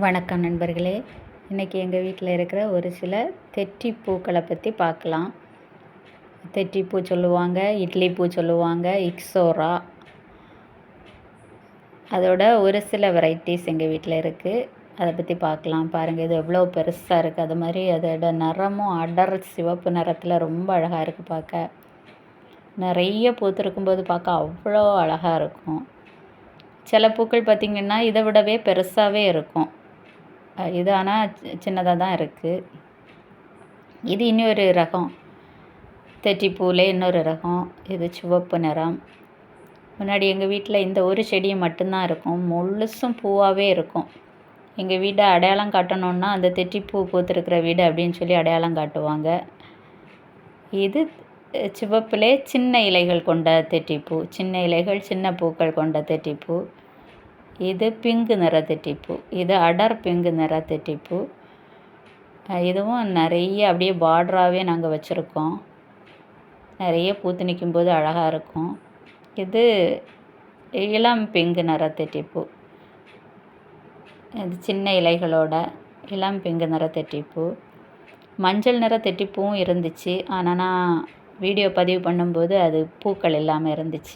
வணக்கம் நண்பர்களே. இன்றைக்கி எங்கள் வீட்டில் இருக்கிற ஒரு சில தெற்றி பூக்களை பற்றி பார்க்கலாம். தெற்றிப்பூ சொல்லுவாங்க, இட்லி பூ சொல்லுவாங்க, இக்ஸோரா. அதோட ஒரு சில வெரைட்டிஸ் எங்கள் வீட்டில் இருக்குது. அதை பற்றி பார்க்கலாம். பாருங்கள், இது எவ்வளோ பெருசாக இருக்குது. அது மாதிரி அதோட நிறமும் அடர் சிவப்பு நிறத்தில் ரொம்ப அழகாக இருக்குது பார்க்க. நிறைய பூத்திருக்கும்போது பார்க்க அவ்வளோ அழகாக இருக்கும். சில பூக்கள் பார்த்திங்கன்னா இதை விடவே பெருசாகவே இருக்கும். இது ஆனால் சின்னதாக தான் இருக்குது. இது இன்னொரு ரகம், தெற்றிப்பூவில் இன்னொரு ரகம். இது சிவப்பு நிறம். முன்னாடி எங்கள் வீட்டில் இந்த ஒரு செடி மட்டும்தான் இருக்கும், முழுசும் பூவாகவே இருக்கும். எங்கள் வீட்டை அடையாளம் காட்டணுன்னா அந்த தெற்றிப்பூ பூத்திருக்கிற வீடு அப்படின்னு சொல்லி அடையாளம் காட்டுவாங்க. இது சிவப்பிலே சின்ன இலைகள் கொண்ட தெற்றிப்பூ, சின்ன இலைகள் சின்ன பூக்கள் கொண்ட தெற்றிப்பூ. இது பிங்கு நிற தெற்றிப்பூ. இது அடர் பிங்கு நிற தெற்றிப்பூ. இதுவும் நிறைய அப்படியே பார்டராகவே நாங்கள் வச்சுருக்கோம். நிறைய பூத்து நிற்கும்போது அழகாக இருக்கும். இது இளம் பிங்கு நிற தெற்றிப்பூ. இது சின்ன இலைகளோட இளம் பிங்கு நிற தெற்றிப்பூ. மஞ்சள் நிற தெற்றிப்பூவும் இருந்துச்சு, ஆனால் நான் வீடியோ பதிவு பண்ணும்போது அது பூக்கள் இல்லாமல் இருந்துச்சு.